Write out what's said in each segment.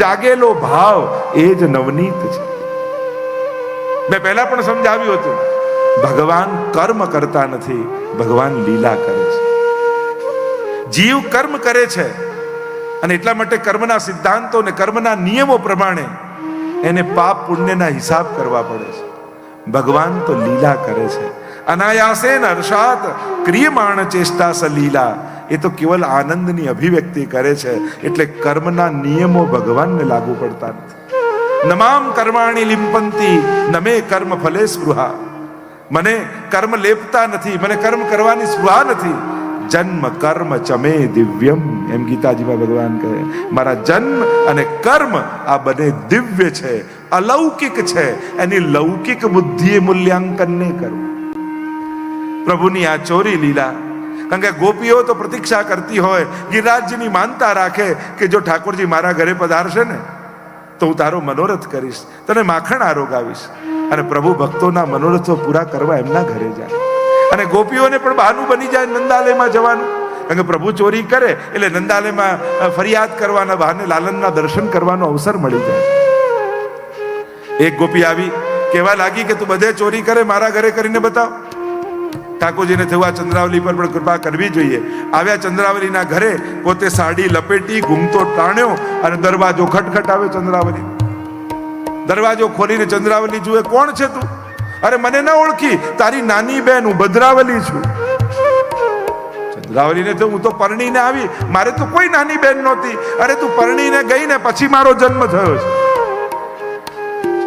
જાગેલો ભાવ એ જ નવનીત છે. મેં પહેલા પણ સમજાવ્યું હતું, ભગવાન કર્મ કરતા નથી, ભગવાન લીલા કરે છે. જીવ કર્મ કરે છે અને એટલા માટે કર્મના સિદ્ધાંતો અને કર્મના નિયમો પ્રમાણે એને પાપ પુણ્યના હિસાબ કરવા પડે છે. ભગવાન તો લીલા કરે છે. અનાયાસેન હર્ષાત ક્રિયમાણ ચેષ્ટા સલીલા. એ તો કેવલ આનંદની અભિવ્યક્તિ કરે છે. એટલે કર્મના નિયમો ભગવાનને લાગુ પડતા નથી. નમામ કર્માણી લિંપંતી નમે કર્મ ફલે સ્પૃહા. મને કર્મ લેપતા નથી, મને કર્મ કરવાની સ્પૃહા નથી. જન્મ કર્મ ચમે દિવ્યમ, એમ ગીતાજીમાં ભગવાન કહે, મારા જન્મ અને કર્મ આ બંને દિવ્ય છે, અલૌકિક છે. એની લૌકિક બુદ્ધિએ મૂલ્યાંકન નહીં કરવું. પ્રભુની આ ચોરી લીલા, કારણ કે ગોપીઓ તો પ્રતીક્ષા કરતી હોય, ગિરિરાજજીની માનતા રાખે કે જો ઠાકોરજી મારા ઘરે પધારશે ને તો હું તારો મનોરથ કરીશ, તને માખણ આરોગાવીશ. અને પ્રભુ ભક્તોના મનોરથો પૂરા કરવા એમના ઘરે જાય. અને ગોપીઓને પણ બહાનું બની જાય નંદાલયમાં જવાનું, કારણ કે પ્રભુ ચોરી કરે એટલે નંદાલયમાં ફરિયાદ કરવાના બહાને લાલનના દર્શન કરવાનો અવસર મળી જાય. એક ગોપી આવી કહેવા લાગી કે તું બધે ચોરી કરે, મારા ઘરે કરીને બતાવ. ઠાકોરજીને થયું આ ચંદ્રાવલી પર પણ કૃપા કરવી જોઈએ. આવ્યા ચંદ્રાવલીના ઘરે, પોતે સાડી લપેટી, ઘૂમતો ટાણ્યો અને દરવાજો ખટખટાવે. ચંદ્રાવલી દરવાજો ખોલીને ચંદ્રાવલી જુએ, કોણ છે તું? અરે મને ના ઓળખી, તારી નાની બેન હું ભદ્રાવલી છું. ચંદ્રાવલીને તો હું તો પરણીને આવી, મારે તો કોઈ નાની બેન નહોતી. અરે તું પરણીને ગઈ ને પછી મારો જન્મ થયો છે.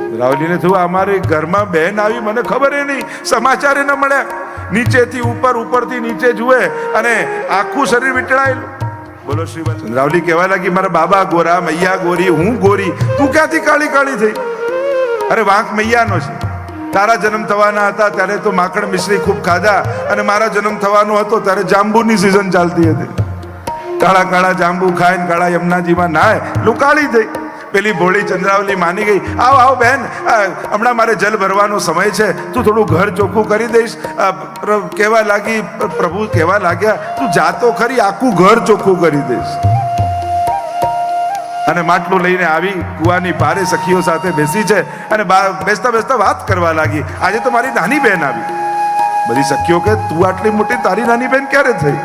ચંદ્રાવલીને થયું અમારે ઘરમાં બેન આવી, મને ખબર નહીં, સમાચારે ન મળ્યા. નીચેથી ઉપર, ઉપરથી નીચે જુએ અને આખું શરીર વીંટળાયેલું. બોલો શ્રી ચંદ્રાવલી કહેવા લાગી, મારા બાબા ગોરા, મૈયા ગોરી, હું ગોરી, તું ક્યાંથી કાળી કાળી થઈ? અરે વાંક મૈયાનો છે. તારા જન્મ થવાના હતા ત્યારે તો માખણ મિશ્રી ખૂબ ખાધા, અને મારા જન્મ થવાનો હતો ત્યારે જાંબુની સિઝન ચાલતી હતી. કાળા કાળા જાંબુ ખાઈને કાળા યમુનાજીમાં નાય, લુકાળી થઈ. પેલી ભોળી ચંદ્રાવલી માની ગઈ, આવ આવ બેન, હમણાં મારે જલ ભરવાનો સમય છે, તું થોડું ઘર ચોખ્ખું કરી દઈશ. કહેવા લાગી, પ્રભુ કહેવા લાગ્યા, તું જાતો ખરી, આખું ઘર ચોખ્ખું કરી દઈશ. અને માટલું લઈને આવી, કુવાની પારે સખીઓ સાથે બેસી છે અને બેસતા બેસતા વાત કરવા લાગી, આજે તો મારી નાની બહેન આવી. બધી સખીઓ કે તું આટલી મોટી, તારી નાની બહેન ક્યારે થઈ?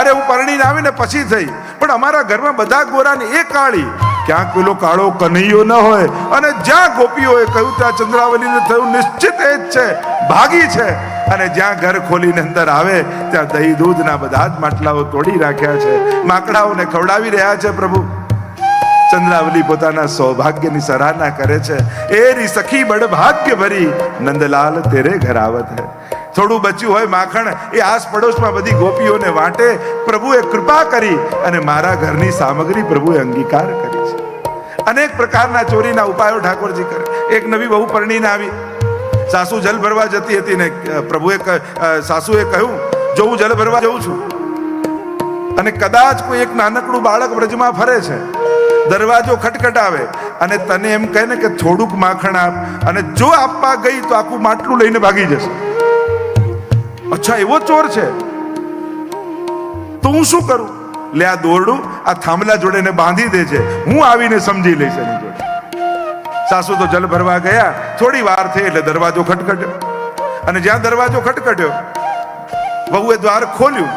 અરે હું પરણીને આવીને પછી થઈ, પણ અમારા ઘરમાં બધા ગોરા ને એ કાળી. ક્યાંક પેલો કાળો કનૈયો ન હોય. અને જ્યાં ગોપીઓએ કહ્યું ત્યાં ચંદ્રાવલીને થયું નિશ્ચિત એ જ છે, ભાગી છે. અને જ્યાં ઘર ખોલીને અંદર આવે ત્યાં દહીં દૂધના બધા જ માટલાઓ તોડી રાખ્યા છે, માકડાઓને ખવડાવી રહ્યા છે. પ્રભુ ચંદ્રાવલી પોતાના સૌભાગ્યની સરાહના કરે છે. એરી સખી બડ ભાગ્ય ભરી, નંદલાલ તેરે ઘર આવત હૈ. થોડું બચ્યું હોય માખણ એ આસ પડોશમાં બધી ગોપીઓને વાંટે. પ્રભુએ કૃપા કરી અને મારા ઘરની સામગ્રી પ્રભુએ અંગીકાર કરી છે. અનેક પ્રકારના ચોરીના ઉપાયો ઠાકોરજી કરે. એક નવી બહુ પરણીને આવી, સાસુ જલ ભરવા જતી હતી ને પ્રભુએ સાસુએ કહ્યું, જો હું જલ ભરવા જઉં છું અને કદાચ કોઈ એક નાનકડું બાળક વ્રજમાં ફરે છે, દરવાજો ખટખટાવે અને તને એમ કહે ને કે થોડુંક માખણ આપ, અને જો આપવા ગઈ તો આખું માટલું લઈને ભાગી જશે. અચ્છા એવો ચોર છે, તો હું શું કરું? લે આ દોરડું આ થાંભલા જોડે ને બાંધી દે છે, હું આવીને સમજી લઈશ એની જોડે. સાસુ તો જલ ભરવા ગયા, થોડી વાર થઈ એટલે દરવાજો ખટખટ્યો. અને જ્યાં દરવાજો ખટખટ્યો, વહુએ દ્વાર ખોલ્યું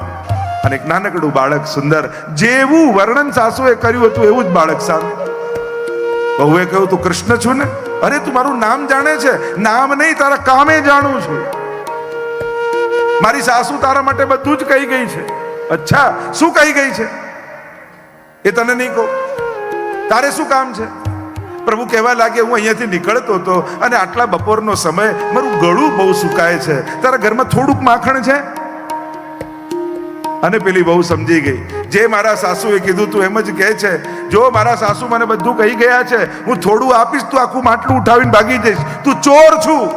અને એક નાનકડું બાળક સુંદર, જેવું વર્ણન સાસુએ કર્યું હતું એવું જ બાળક સામે. વહુએ કહ્યું, તું કૃષ્ણ છું ને? અરે તું મારું નામ જાણે છે? નામ નહીં, તારા કામે જાણું છું. મારી સાસુ તારા માટે બધું જ કહી ગઈ છે. અચ્છા, શું કહી ગઈ છે એ તને નહીં કહું, તારે શું કામ છે? પ્રભુ કહેવા લાગે, હું અહીંયાથી નીકળતો હતો અને આટલા બપોરનો સમય, મારું ગળું બહુ સુકાય છે, તારા ઘરમાં થોડુંક માખણ છે? અને પેલી બહુ સમજી ગઈ, જે મારા સાસુએ કીધું તું એમ જ કહે છે. જો મારા સાસુ મને બધું કહી ગયા છે, હું થોડું આપીશ, તું આખું માટલું ઉઠાવીને ભાગી જઈશ, તું ચોર છું.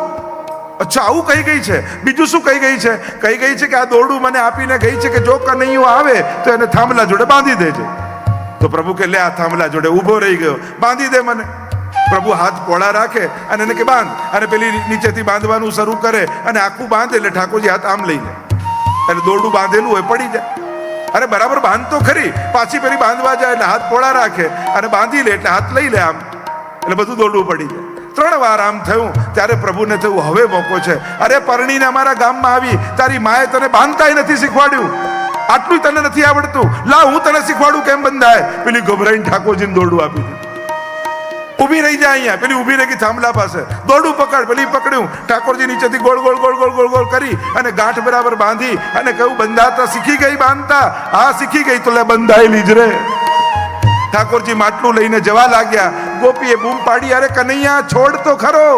અચ્છા આવું કહી ગઈ છે? બીજું શું કહી ગઈ છે? કહી ગઈ છે કે આ દોરડું મને આપીને ગઈ છે કે જો કનૈયો આવે તો એને થાંભલા જોડે બાંધી દેજે. તો પ્રભુ કે લે આ થાંભલા જોડે ઊભો રહી ગયો, બાંધી દે મને. પ્રભુ હાથ પોળા રાખે અને એને કે બાંધ, અને પેલી નીચેથી બાંધવાનું શરૂ કરે અને આખું બાંધે એટલે ઠાકોરજી હાથ આમ લઈ લે, અને દોરડું બાંધેલું હોય પડી જાય. અરે બરાબર બાંધ તો ખરી, પાછી પેલી બાંધવા જાય એટલે હાથ પોળા રાખે અને બાંધી લે એટલે હાથ લઈ લે આમ, એટલે બધું દોડવું પડી જાય. 3 વાર આમ થયું ત્યારે પ્રભુને થયું હવે મોકો છે. અરે પરણીને અમારા ગામમાં આવી, તારી માએ તને બાંધતાય નથી શીખવાડ્યું, આટલું તને નથી આવડતું, લા હું તને શીખવાડું કેમ બંધાય. પેલી ગભરાઈને ઠાકોરજીને દોરડું આપી દીધું. ઊભી રહી જાય અહીંયા, પેલી ઊભી રહી ગઈ થાંભલા પાસે, દોરડું પકડ, પેલી પકડ્યું. ઠાકોરજી નીચેથી ગોળ ગોળ ગોળ ગોળ ગોળ ગોળ કરી અને ગાંઠ બરાબર બાંધી અને કહ્યું બંધાતા શીખી ગઈ બાંધતા? હા શીખી ગઈ, તો લે બંધાયેલી જ રે. ઠાકોરજી માટલું લઈને જવા લાગ્યા. ગોપીએ બૂમ પાડી, અરે કનૈયા છોડ તો ખરો.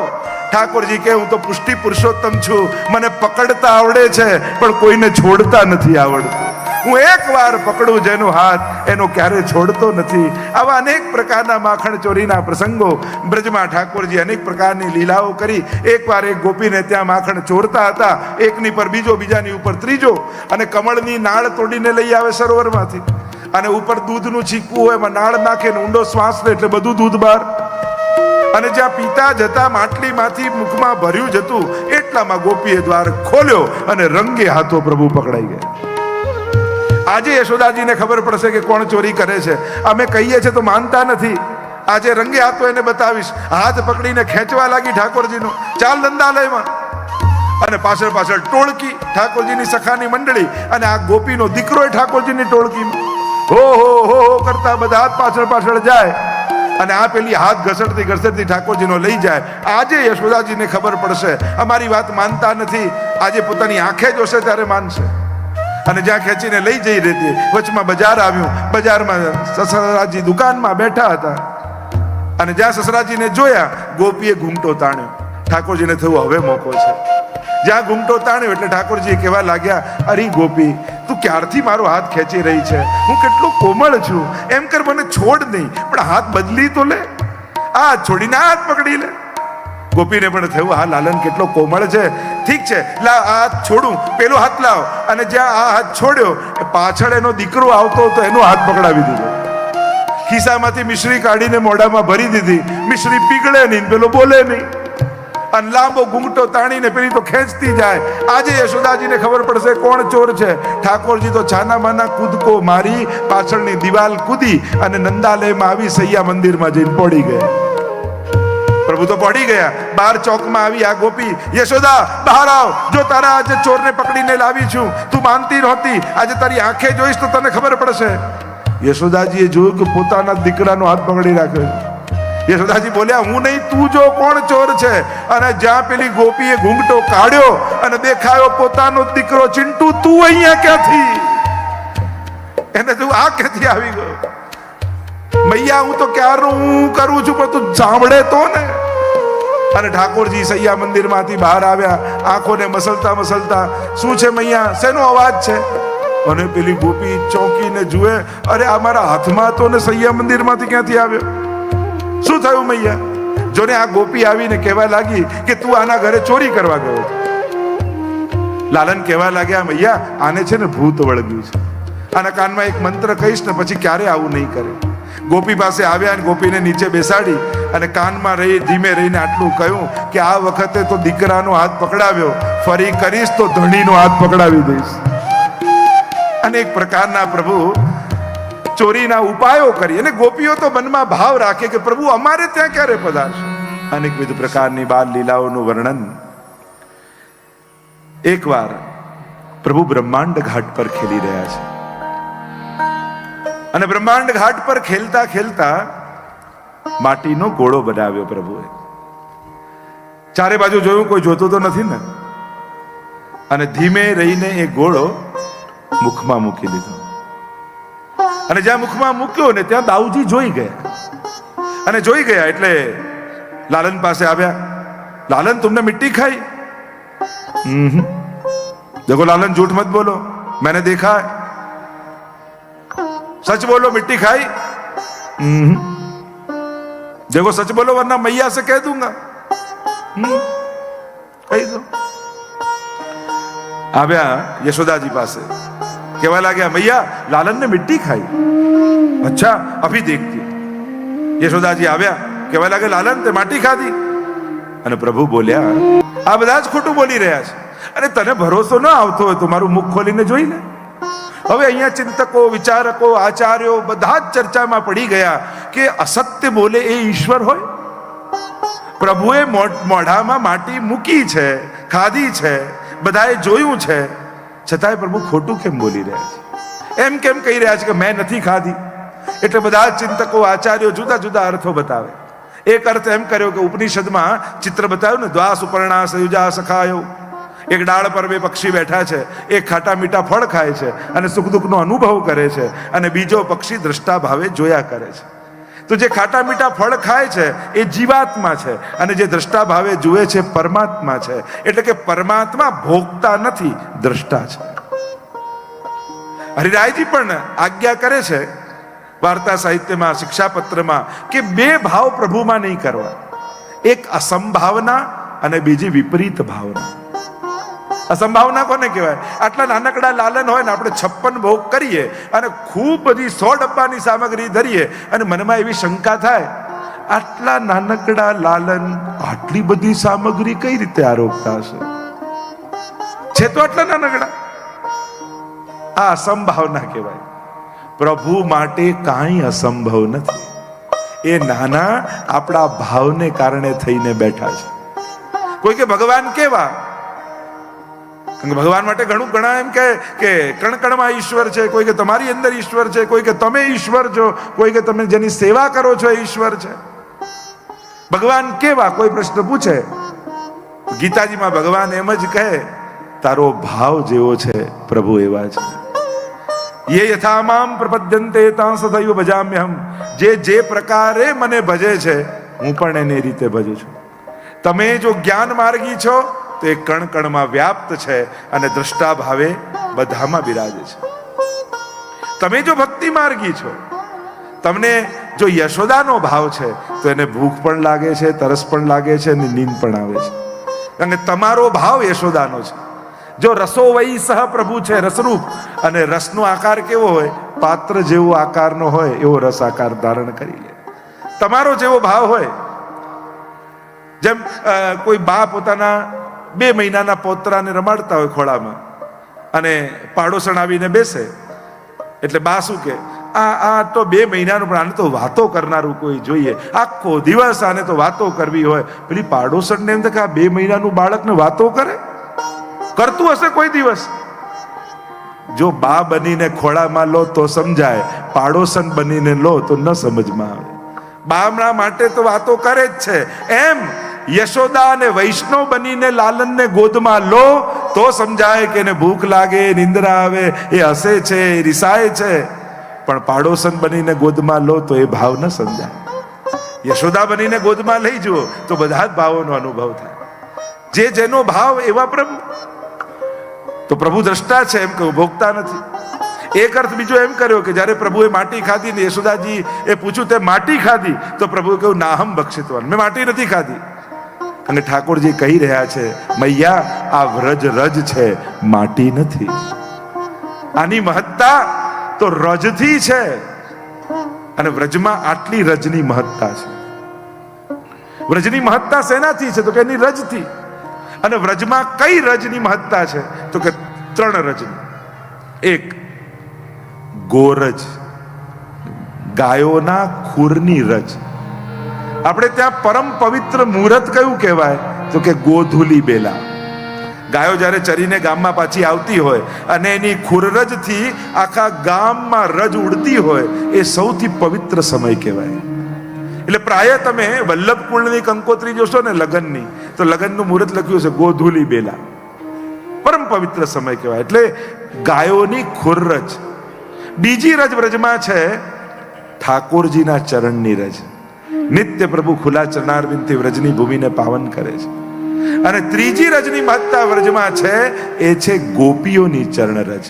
ઠાકોરજી કે હું તો પુષ્ટિ પુરુષોત્તમ છું, મને પકડતા આવડે છે પણ કોઈને છોડતા નથી આવડતું. હું એક વાર પકડું જેનો હાથ એનો ક્યારે છોડતો નથી. આવા અનેક પ્રકારના માખણ ચોરીના પ્રસંગો બ્રજમાં ઠાકોરજી અનેક પ્રકારની લીલાઓ કરી. એકવાર એક ગોપીને ત્યાં માખણ ચોરતા હતા, એકની પર બીજો, બીજાની ઉપર ત્રીજો, અને કમળની નાળ તોડીને લઈ આવે સરોવરમાંથી, અને ઉપર દૂધનું છીકવું હોય એમાં નાળ નાખે ને ઊંડો શ્વાસ લે એટલે બધું દૂધ બહાર. અને જ્યાં પીતા જતા માટલીમાંથી મુખમાં ભર્યું જતું એટલામાં ગોપીએ દ્વાર ખોલ્યો અને રંગે હાથો પ્રભુ પકડાઈ ગયા. આજે યશોદાજીને ખબર પડશે કે કોણ ચોરી કરે છે. અમે કહીએ છીએ તો માનતા નથી. આજે રંગે હાથો એને બતાવીશ. હાથ પકડીને ખેંચવા લાગી ઠાકોરજીનો, ચાલ નંદાલયમાં. અને પાછળ પાછળ ટોળકી, ઠાકોરજીની સખાની મંડળી, અને આ ગોપીનો દીકરો ઠાકોરજીની ટોળકીમાં હો હો હો હો કરતા બધા હાથ પાછળ પાછળ જાય. અને આ પેલી હાથ ઘસડતી ઘસડતી ઠાકોરજીનો લઈ જાય. આજે યશોદાજીને ખબર પડશે અમારી વાત માનતા નથી. આજે પોતાની આંખે જોશે ત્યારે માનશે. અને જ્યાં ખેંચીને લઈ જઈ રહેતી, વચમાં બજાર આવ્યું. બજારમાં સસરાજી દુકાનમાં બેઠા હતા, અને જ્યાં સસરાજીને જોયા ગોપીએ ઘૂંટો તાણ્યો. ઠાકોરજીને થયું હવે મોકો છે. જ્યાં ઘૂંટો તાણ્યો એટલે ઠાકોરજી કહેવા લાગ્યા, અરે ગોપી તું ક્યારથી મારો હાથ ખેંચી રહી છે? હું કેટલું કોમળ છું, એમ કર મને છોડ નહીં, પણ હાથ બદલી તો લે. આ છોડીને હાથ પકડી લે. ગોપીને પણ થયું હા લાલન કેટલો કોમળ છે, ઠીક છે લા આ હાથ છોડું, પેલો હાથ લાવ. અને જ્યાં આ હાથ છોડ્યો પાછળ એનો દીકરો આવતો હતો, એનો હાથ પકડાવી દીધો. ખિસ્સામાંથી મિશ્રી કાઢીને મોઢામાં ભરી દીધી. મિશ્રી પીગળે નહીં, પેલો બોલે નહીં, અને લાંબો ઘૂંઘટો તાણીને પેલી તો ખેંચતી જાય. આજે યશોદાજીને ખબર પડશે કોણ ચોર છે. ઠાકોરજી તો છાના માના કૂદકો મારી પાછળની દિવાલ કૂદી અને નંદાલયમાં આવી સૈયા મંદિરમાં જઈને પડી ગયા. પ્રભુ તો પડી ગયા. બાર ચોકમાં આવી આ ગોપી, યશોદા બહાર આવ, જો તારા આજે ચોરને પકડીને લાવી છું. તું માનતી નહોતી, આજે તારી આંખે જોઈશ તો તને ખબર પડશે. યશોદાજીએ જોયું કે પોતાના દીકરાનો હાથ પકડી રાખ્યો. યશોદાજી બોલ્યા હું નહીં, તું જો કોણ ચોર છે. અને જ્યાં પેલી ગોપીએ ઘૂંઘટો કાઢ્યો અને દેખાયો પોતાનો દીકરો ચિંટુ, તું અહીંયા ક્યાંથી? એને તું આ ક્યાંથી આવી ગયો? મૈયા હું તો ક્યારનું હું કરું છું, પણ તું સાંભળે તો ને. અને ઠાકોરજી સૈયા મંદિરમાંથી બહાર આવ્યા, આંખોને મસલતા મસલતા, શું છે મૈયા, શેનો અવાજ છે? અને પેલી ગોપી ચોંકીને જુએ, અરે આ મારા હાથમાં હતો ને સૈયા મંદિરમાંથી ક્યાંથી આવ્યો? શું થયું મૈયા? જોને આ ગોપી આવીને કહેવા લાગી કે તું આના ઘરે ચોરી કરવા ગયો. લાલન કહેવા લાગ્યા મૈયા આને છે ને ભૂત વળગ્યું છે, આના કાનમાં એક મંત્ર કહીશ ને પછી ક્યારે આવું નહીં કરે. ગોપી પાસે આવ્યા અને ગોપીને નીચે બેસાડી અને કાનમાં રહી ધીમે રહીને આટલું કહ્યું કે આ વખતે તો દીકરાનો હાથ પકડાવ્યો, ફરી કરીશ તો ધણીનો હાથ પકડાવી દઈશ. અનેક પ્રકારના પ્રભુ ચોરીના ઉપાયો કરી. અને ગોપીઓ તો મનમાં ભાવ રાખે કે પ્રભુ અમારે ત્યાં ક્યારે પધારશે. અનેકવિધ પ્રકારની બાલ લીલાઓનું વર્ણન. એકવાર પ્રભુ બ્રહ્માંડ ઘાટ પર ખેલી રહ્યા છે, અને બ્રહ્માંડ ઘાટ પર ખેલતા ખેલતા માટીનો ગોળો બનાવ્યો પ્રભુએ. ચારે બાજુ જોયું, કોઈ જોતું તો નથી ને. અને ધીમે રહીને એ ગોળો મુખમાં મૂકી દીધો. અને જ્યાં મુખમાં મૂક્યો ને ત્યાં દાઉજી જોઈ ગયા. અને જોઈ ગયા એટલે લાલન પાસે આવ્યા. લાલન तुमने मिट्टी खाई? देखो लालन झूठ मत बोलो, मैंने देखा है, सच बोलो मिट्टी खाई? देखो सच बोलो वरना मैया से कह दूंगा. કહી દો. આવ્યા યશોદાજી પાસે, કહેવા લાગ્યા મૈયા લાलन ने मिट्टी खाई. अच्छा अभी देखती. યશોદાજી આવ્યા, કહેવા લાગે લાલન તે માટી ખાધી. અને પ્રભુ બોલ્યા આ બધા જ ખોટું બોલી રહ્યા છે. અને તને ભરોસો ન આવતો હોય તો મારું મુખ ખોલીને જોઈ લે. હવે અહીંયા ચિંતકો, વિચારકો, આચાર્યો બધા જ ચર્ચામાં પડી ગયા કે અસત્ય બોલે એ ઈશ્વર હોય? પ્રભુએ મોઢામાં માટી મૂકી છે, ખાધી છે, બધાએ જોયું છે, છતાંય પ્રભુ ખોટું કેમ બોલી રહ્યા છે? એમ કેમ કહી રહ્યા છે કે મેં નથી ખાધી? એટલે બધા ચિંતકો, આચાર્યો જુદા જુદા અર્થો બતાવે. એક અર્થ એમ કર્યો કે ઉપનિષદમાં ચિત્ર બતાવ્યું ને, દ્વા સુપર્ણા સયુજા સખાયો, એક ડાળ પર બે પક્ષી બેઠા છે, એક ખાટા મીઠા ફળ ખાય છે અને સુખ દુઃખનો અનુભવ કરે છે, અને બીજો પક્ષી દ્રષ્ટા ભાવે જોયા કરે છે. તો જે ખાટા મીઠા ફળ ખાય છે એ જીવાત્મા છે, અને જે દ્રષ્ટા ભાવે જુએ છે પરમાત્મા છે. એટલે કે પરમાત્મા ભોગતા નથી, દ્રષ્ટા છે. હરિરાયજી પણ આજ્ઞા કરે છે વાર્તા સાહિત્યમાં, શિક્ષાપત્રમાં, કે બે ભાવ પ્રભુમાં નહીં કરવા. એક અસંભાવના અને બીજી વિપરીત ભાવના. અસંભાવના કોને કહેવાય? આટલા નાનકડા લાલન હોય ને, આપણે 56 ભોગ કરીએ અને ખૂબ બધી 100 ડબ્બાની સામગ્રી ધરીએ અને મનમાં એવી શંકા થાય, આટલા નાનકડા લાલન આટલી બધી સામગ્રી કઈ રીતે આરોગતા હશે? છે તો આટલા નાનકડા. આ અસંભાવના કહેવાય. પ્રભુ માટે કાંઈ અસંભવ નથી. એ નાના આપણા ભાવને કારણે થઈને બેઠા છે. કોઈ કે ભગવાન કેવા? ભગવાન માટે ઘણા એમ કે કણ કણમાં ઈશ્વર છે, કોઈ કે તમારી અંદર ઈશ્વર છે, કોઈ કે તમે ઈશ્વર છો, કોઈ કે તમે જેની સેવા કરો છો એ ઈશ્વર છે. ભગવાન કેવા? કોઈ પ્રશ્ન પૂછે, ગીતાજીમાં ભગવાન એમ જ કહે, તારો ભાવ જેવો છે પ્રભુ એવા છે. ये यथा माम प्रपद्यन्ते तां सदैव भजाम्यहम. જે પ્રકારે મને ભજે છે હું પણ એને રીતે ભજું છું. તમે જો જ્ઞાન માર્ગી છો તો એ કણ કણમાં વ્યાપ્ત છે અને દ્રષ્ટા ભાવે બધામાં બિરાજે છે. તમે જો ભક્તિ માર્ગી છો, તમને જો યશોદાનો ભાવ છે તો એને ભૂખ પણ લાગે છે, તરસ પણ લાગે છે અને નીંદ પણ આવે છે, કારણ કે તમારો ભાવ યશોદાનો છે. જો રસો વહી સહ પ્રભુ છે, રસરૂપ, અને રસનો આકાર કેવો હોય? પાત્ર જેવો આકારનો હોય એવો રસ આકાર ધારણ કરી લે. તમારો જેવો ભાવ હોય. જેમ કોઈ બા પોતાના 2 મહિનાના પોતરાને રમાડતા હોય ખોળામાં, અને પાડોશણ આવીને બેસે એટલે બા શું કે, આ તો 2 મહિનાનું, પણ આને તો વાતો કરનારું કોઈ જોઈએ. આખો દિવસ આને તો વાતો કરવી હોય. પેલી પાડોશણને એમ થાય કે આ 2 મહિનાનું બાળકને વાતો કરે? કરતું હશે કોઈ દિવસ? જો બા બનીને ખોળામાં લો તો સમજાય, પાડોશન બનીને લો તો ન સમજમાં આવે. બામણા માટે તો વાતો કરે જ છે. એમ યશોદા અને વૈષ્ણવ બનીને લાલનને ગોદમાં લો તો સમજાય કે એને ભૂખ લાગે, નિંદ્રા આવે, એ હસે છે, એ રિસાય છે. પણ પાડોશન બનીને ગોદમાં લો તો એ ભાવ ન સમજાય. યશોદા બનીને ગોદમાં લઈ જુઓ તો બધા જ ભાવોનો અનુભવ થાય. જે જેનો ભાવ એવા પ્રભુ. તો પ્રભુ દ્રષ્ટા છે એમ કહું, ભોગતા નથી. એક અર્થ બીજો એમ કર્યો કે જ્યારે પ્રભુએ માટી ખાધી ને યશોદાજી એ પૂછ્યું તે માટી ખાધી, તો પ્રભુએ કહ્યું નાહમ ભક્ષિતવાન, મેં માટી નથી ખાધી. અને ઠાકોરજી કહી રહ્યા છે, મૈયા આ વ્રજ રજ છે, માટી નથી. આની મહત્તા તો રજથી છે, અને વ્રજમાં આટલી રજની મહત્તા છે. વ્રજની મહત્તા શેનાથી છે? તો કે એની રજથી. અને વ્રજમાં કઈ રજની મહત્તા છે? તો કે 3 રજની. એક ગોરજ, ગાયોના ખૂરની રજ. આપણે ત્યાં પરમ પવિત્ર મુહૂર્ત કયું કહેવાય? તો કે ગોધુલી બેલા. ગાયો જ્યારે ચરીને ગામમાં પાછી આવતી હોય અને એની ખૂરરજથી આખા ગામમાં રજ ઉડતી હોય, એ સૌથી પવિત્ર સમય કહેવાય. એટલે પ્રાય તમે વલ્લભ કુળની કંકોત્રી જોશો ને લગ્નની, તો લગ્નનું મુહૂર્ત લખ્યું છે ગોધુલી બેલા. પરમ પવિત્ર સમય કહેવાય. એટલે ગાયોની ખૂરરજ. બીજી રજ વ્રજમાં છે ઠાકોરજીના ચરણની રજ. નિત્ય પ્રભુ ખુલ્લા ચરણારવિંદથી વ્રજની ભૂમિને પાવન કરે છે. અને ત્રીજી રજની મહત્તા વ્રજમાં છે, એ છે ગોપીઓની ચરણ રજ.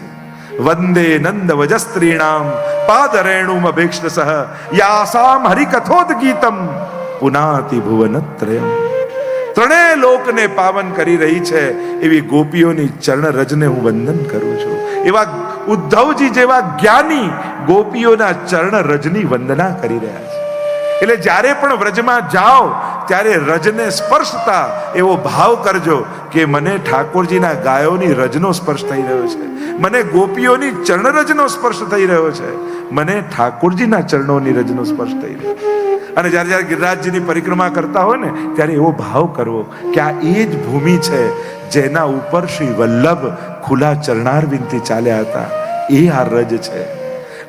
વંદે નંદ વજસ્ત્રીણામ પાદરેણુમ અભેક્ષસઃ યાસામ હરિકથોદ ગીતમ પુનાતિ ભુવનત્રયમ. 3 લોકને પાવન કરી રહી છે એવી ગોપીઓની ચરણ રજને હું વંદન કરું છું. એવા ઉદ્ધવજી જેવા જ્ઞાની ગોપીઓના ચરણ રજની વંદના કરી રહ્યા છે. એટલે જ્યારે પણ વ્રજમાં જાઓ ત્યારે રજને સ્પર્શતા એવો ભાવ કરજો કે મને ઠાકોરજીના ગાયોની રજનો સ્પર્શ થઈ રહ્યો છે, મને ગોપીઓની ચરણરજનો સ્પર્શ થઈ રહ્યો છે, મને ઠાકોરજીના ચરણોની રજનો સ્પર્શ થઈ રહ્યો છે. અને જ્યારે જ્યારે ગિરિરાજજીની પરિક્રમા કરતા હોય ને ત્યારે એવો ભાવ કરવો કે આ એ જ ભૂમિ છે જેના ઉપર શ્રી વલ્લભ ખુલ્લા ચરણારવિંદથી ચાલ્યા હતા. એ આ રજ છે,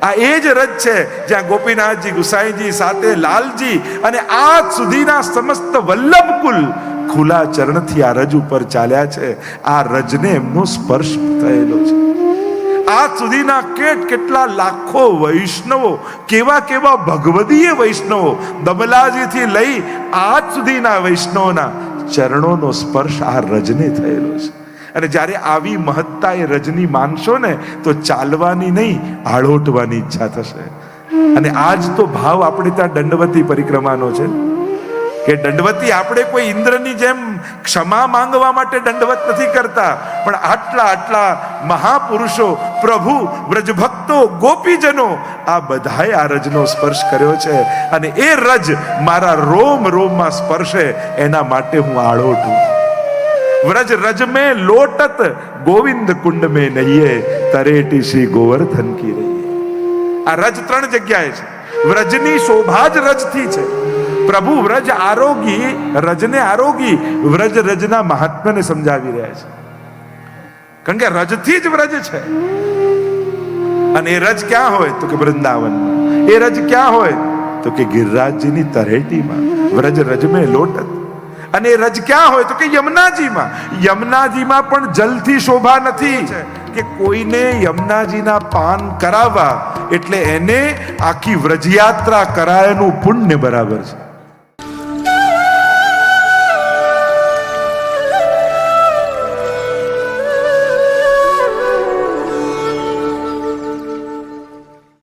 આ એ જ રજ છે જ્યાં ગોપીનાથજી, ગુસાઈજી, સાથે લાલજી અને આજ સુધીના સમસ્ત વલ્લભ કુલ ખુલ્લા ચરણથી આ રજ ઉપર ચાલ્યા છે. આ રજને એમનો સ્પર્શ થયેલો છે. આજ સુધીના કેટલા લાખો વૈષ્ણવો, કેવા કેવા ભગવદીય વૈષ્ણવો, દમલાજીથી લઈ આજ સુધીના વૈષ્ણવોના ચરણોનો સ્પર્શ આ રજને થયેલો છે. અને જ્યારે આવી મહત્તા એ રજની માનશો ને તો ચાલવાની નહીં, આળોટવાની ઈચ્છા થશે. અને આજ તો ભાવ આપણે ત્યાં દંડવતી પરિક્રમાનો છે કે દંડવતી આપણે કોઈ ઇન્દ્રની જેમ ક્ષમા માંગવા માટે દંડવત નથી કરતા, પણ આટલા મહાપુરુષો, પ્રભુ, વ્રજભક્તો, ગોપીજનો આ બધાએ આ રજનો સ્પર્શ કર્યો છે. અને એ રજ મારા રોમ રોમમાં સ્પર્શે એના માટે હું આળોટું. વ્રજ રજ में लोटत गोविंद कुंड में नहिए तरेटी श्री गोवर्धन की रही. આ રજ ત્રણ જગ્યાએ છે. વ્રજની શોભા જ રજથી છે. પ્રભુ વ્રજ આરોગી, રજને આરોગી, વ્રજ રજના મહાત્મ્યને સમજાવી રહ્યા છે. કારણ કે રજથી જ વ્રજ છે. અને એ રજ ક્યાં હોય તો કે વૃંદાવનમાં. એ રજ ક્યાં હોય તો કે ગિરિરાજજીની તરેટીમાં. વ્રજ રજ में लोटत. અને એ રજ ક્યાં હોય તો કે યમુનાજીમાં. યમુનાજીમાં પણ જલથી શોભા નથી કે કોઈને યમુનાજીના પાન કરાવવા એટલે એને આખી વ્રજયાત્રા કરાયનું પુણ્ય બરાબર છે.